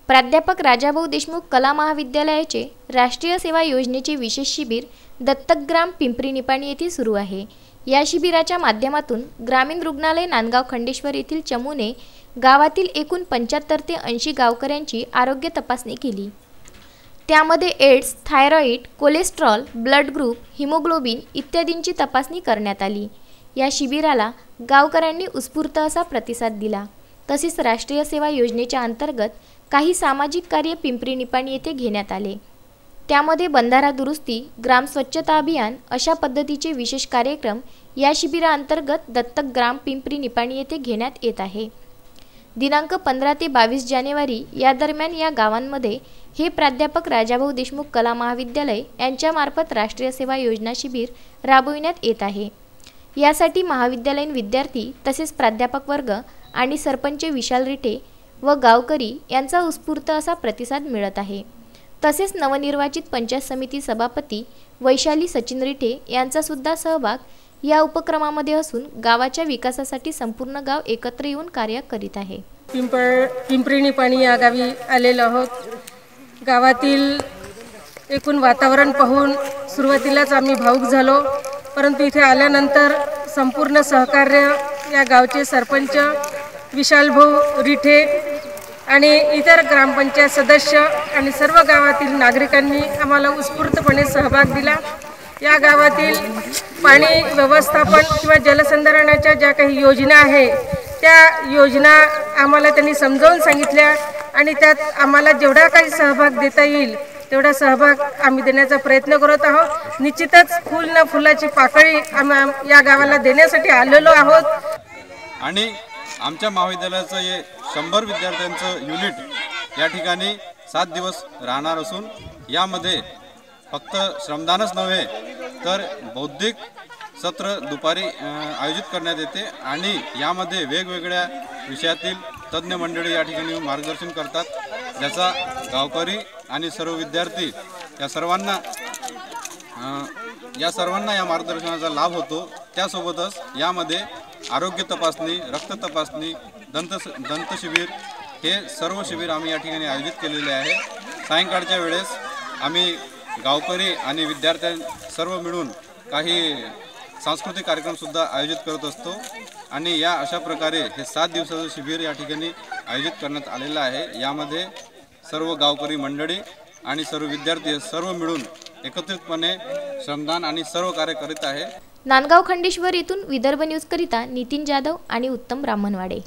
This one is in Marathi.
प्राध्यापक राजाभाऊ देशमुख कला महाविद्यालयाचे राष्ट्रीय सेवा योजनेचे विशेष शिबिर दत्तकग्राम पिंपरी निपाणी येथे सुरू आहे। या शिबिराच्या माध्यमातून ग्रामीण रुग्णालय नांदगाव खंडेश्वर येथील चमूने गावातील एकूण 75 ते 80 गावकऱ्यांची आरोग्य तपासणी केली। त्यामध्ये AIDS, thyroid, cholesterol, blood group, haemoglobin इत्यादींची तपासणी करण्यात आली। या शिबिराला गावकऱ्यांनी उत्स्फूर्त असा प्रतिसाद दिला। तसेच राष्ट्रीय सेवा योजनेच्या अंतर्गत काही सामाजिक कार्य पिंपरी निपाणी येथे घेण्यात आले। त्यामध्ये बंधारा दुरुस्ती, ग्राम स्वच्छता अभियान अशा पद्धतीचे विशेष कार्यक्रम या शिबिराअंतर्गत दत्तक ग्राम पिंपरी निपाणी येथे घेण्यात येत आहे। दिनांक 15 ते 22 जानेवारी या दरम्यान या गावांमध्ये हे प्राध्यापक राजाभाऊ देशमुख कला महाविद्यालय यांच्यामार्फत राष्ट्रीय सेवा योजना शिबिर राबविण्यात येत आहे। यासाठी महाविद्यालयीन विद्यार्थी तसेच प्राध्यापक वर्ग आणि सरपंच विशाल रिठे व गावकरी यांचा उत्स्फूर्त असा प्रतिसाद मिळत आहे। तसेच नवनिर्वाचित पंचायत समिती सभापती वैशाली सचिन रिठे यांचा सुद्धा सहभाग या उपक्रमामध्ये असून गावाच्या विकासासाठी संपूर्ण गाव एकत्र येऊन कार्य करीत आहे। पिंपरी निपाणी या गावी आलेलो आहोत। गावातील एकूण वातावरण पाहून सुरुवातीलाच आम्ही भावुक झालो, परंतु इथे आल्यानंतर संपूर्ण सहकार्य या गावचे सरपंच विशालभाऊ रिठे आणि इतर ग्रामपंचायत सदस्य आणि सर्व गावातील नागरिकांनी आम्हाला उत्स्फूर्तपणे सहभाग दिला। या गावातील पाणी व्यवस्थापन किंवा जलसंधारणाच्या ज्या काही योजना आहे त्या योजना आम्हाला त्यांनी समजावून सांगितल्या आणि त्यात आम्हाला जेवढा काही सहभाग देता येईल तेवढा सहभाग आम्ही देण्याचा प्रयत्न करत आहोत। निश्चितच फूल न फुलाची पाकळी आम्ही या गावाला देण्यासाठी आलेलो आहोत। आणि आमच्या महाविद्यालयाचं हे 100 विद्यार्थ्यांचं युनिट या ठिकाणी 7 दिवस राहणार असून यामध्ये फक्त श्रमदानच नव्हे तर बौद्धिक सत्र दुपारी आयोजित करण्यात येते आणि यामध्ये वेगवेगळ्या विषयातील तज्ज्ञ मंडळी या ठिकाणी मार्गदर्शन करतात, ज्याचा गावकरी आणि सर्व विद्यार्थी या सर्वांना या मार्गदर्शनाचा लाभ होतो। त्यासोबतच यामध्ये आरोग्य तपासणी, रक्त तपासणी, दंत शिबिर हे सर्व शिबिर आम्ही या ठिकाणी आयोजित केलेले आहे। सायंकाळच्या वेळेस आम्ही गावकरी आणि विद्यार्थ्यां सर्व मिळून काही सांस्कृतिक कार्यक्रमसुद्धा आयोजित करत असतो आणि या अशा प्रकारे हे 7 दिवसाचं शिबिर या ठिकाणी आयोजित करण्यात आलेलं आहे। यामध्ये सर्व गावकरी मंडळी आणि सर्व विद्यार्थी सर्व मिळून एकत्रितपणे श्रमदान आणि सर्व कार्य करीत आहे। नांदगाव खंडेश्वर येथून विदर्भ न्यूज करिता नितीन जाधव आणि उत्तम ब्राह्मणवाडे।